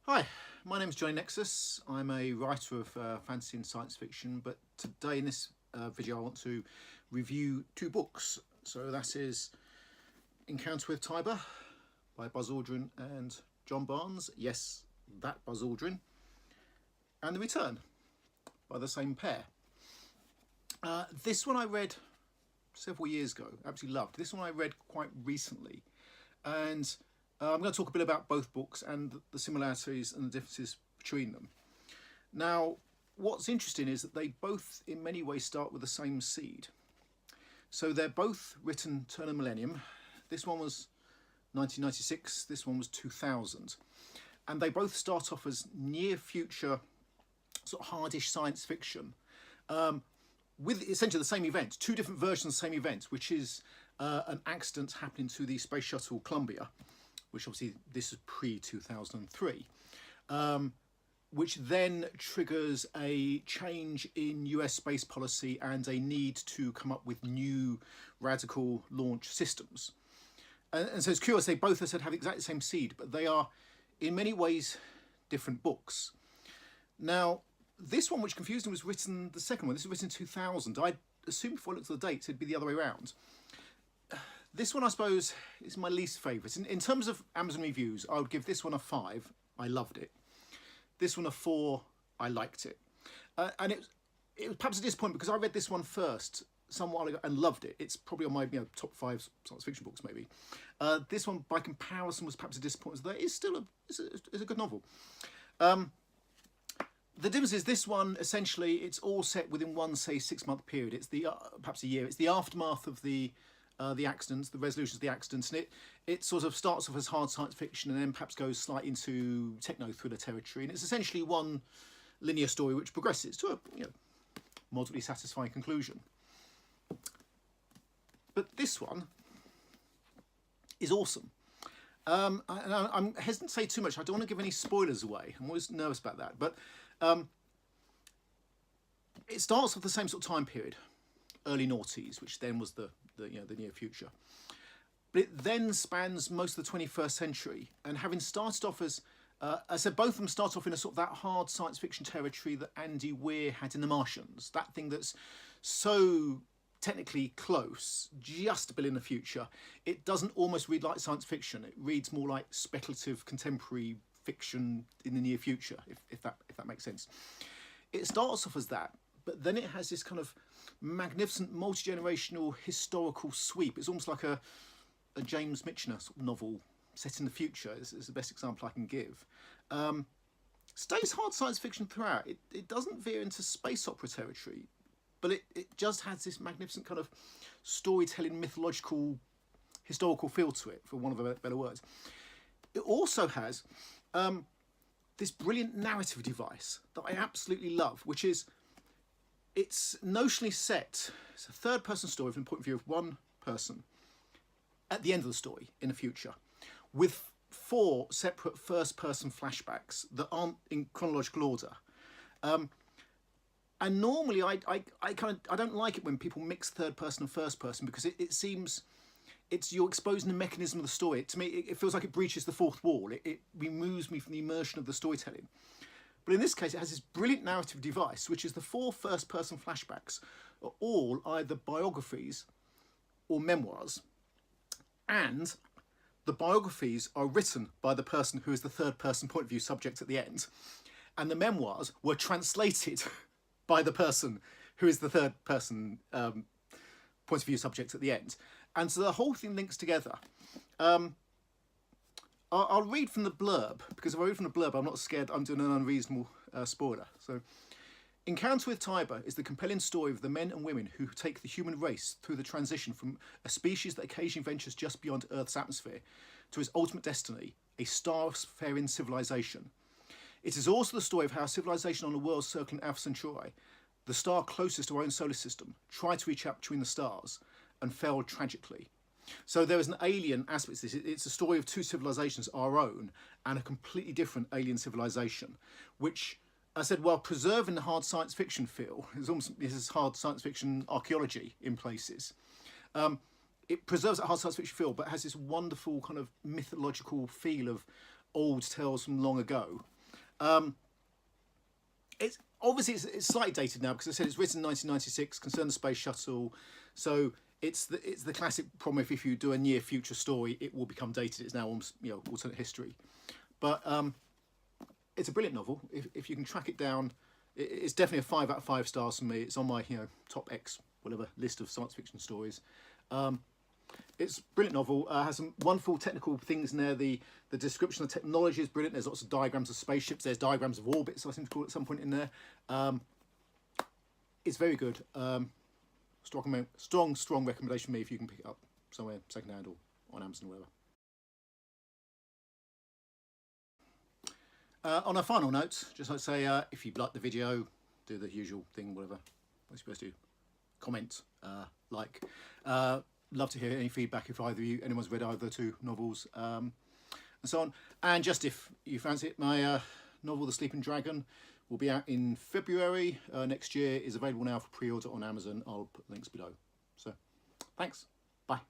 Hi, my name is Johnny Nexus. I'm a writer of fantasy and science fiction, but today in this video I want to review two books. So that is Encounter with Tiber by Buzz Aldrin and John Barnes. Yes, that Buzz Aldrin. And The Return by the same pair. This one I read several years ago, absolutely loved. This one I read quite recently, and I'm going to talk a bit about both books and the similarities and the differences between them. Now, what's interesting is that they both in many ways start with the same seed. So they're both written turn of millennium. This one was 1996, this one was 2000. And they both start off as near future, sort of hardish science fiction, with essentially the same event, two different versions of the same event, which is an accident happening to the Space Shuttle Columbia, which obviously this is pre-2003, which then triggers a change in US space policy and a need to come up with new radical launch systems. And so it's curious, they both, as I said, have exactly the same seed, but they are in many ways different books. Now, this one, which confused me, was written, the second one, this was written in 2000. I assumed before I looked at the dates it'd be the other way around. This one, I suppose, is my least favourite. In terms of Amazon reviews, I would give this one a 5. I loved it. This one a 4. I liked it. And it was perhaps a disappointment because I read this one first some while ago and loved it. It's probably on my top 5 science fiction books, maybe. This one, by comparison, was perhaps a disappointment. That is still a good novel. The difference is this one, essentially, it's all set within one, say, 6-month period. It's the perhaps a year. It's the aftermath of the accidents, the resolutions of the accidents, and it sort of starts off as hard science fiction and then perhaps goes slightly into techno-thriller territory, and it's essentially one linear story which progresses to a moderately satisfying conclusion. But this one is awesome. And I'm hesitant to say too much. I don't want to give any spoilers away. I'm always nervous about that. But it starts with the same sort of time period, early noughties, which then was the near future. But it then spans most of the 21st century, and having started off as I said, both of them start off in a sort of that hard science fiction territory that Andy Weir had in The Martians, that thing that's so technically close, just a bit in the future. It doesn't almost read like science fiction. It reads more like speculative contemporary fiction in the near future, if that makes sense. It starts off as that, but then it has this kind of magnificent multi-generational historical sweep. It's almost like a James Michener sort of novel set in the future is the best example I can give. Stays hard science fiction throughout. It doesn't veer into space opera territory, but it just has this magnificent kind of storytelling, mythological, historical feel to it, for want of better words. It also has this brilliant narrative device that I absolutely love, which is it's notionally set. It's a third-person story from the point of view of one person at the end of the story in the future, with 4 separate first-person flashbacks that aren't in chronological order. And normally I don't like it when people mix third person and first person, because it seems you're exposing the mechanism of the story. To me, it feels like it breaches the fourth wall. It removes me from the immersion of the storytelling. But in this case, it has this brilliant narrative device, which is the 4 first-person flashbacks are all either biographies or memoirs, and the biographies are written by the person who is the third-person point of view subject at the end, and the memoirs were translated by the person who is the third-person point of view subject at the end. And so the whole thing links together. I'll read from the blurb, because if I read from the blurb, I'm not scared I'm doing an unreasonable spoiler. So, Encounter with Tiber is the compelling story of the men and women who take the human race through the transition from a species that occasionally ventures just beyond Earth's atmosphere to its ultimate destiny, a star-faring civilization. It is also the story of how civilization on a world circling Alpha Centauri, the star closest to our own solar system, tried to reach out between the stars and failed tragically. So there is an alien aspect to this. It's a story of 2 civilizations, our own, and a completely different alien civilization, which I said, while preserving the hard science fiction feel, this is hard science fiction archaeology in places. It preserves that hard science fiction feel, but has this wonderful kind of mythological feel of old tales from long ago. It's obviously it's slightly dated now because I said it's written in 1996, concerned the space shuttle, so it's the classic problem if you do a near future story, it will become dated. It's now almost, you know, alternate history, but it's a brilliant novel. If you can track it down, it's definitely a 5 out of 5 stars for me. It's on my, you know, top X whatever list of science fiction stories. It's a brilliant novel. Has some wonderful technical things in there. The description of technology is brilliant. There's lots of diagrams of spaceships. There's diagrams of orbits, I seem to call it at some point in there. It's very good. Strong recommendation for me if you can pick it up somewhere secondhand or on Amazon or whatever. On a final note, just like to say, if you've liked the video, do the usual thing, whatever you're supposed to do. Comment, like. Love to hear any feedback if anyone's read either 2 novels, and so on. And just if you fancy it, my novel, The Sleeping Dragon, will be out in February next year. Is available now for pre-order on Amazon. I'll put links below. So, thanks. Bye.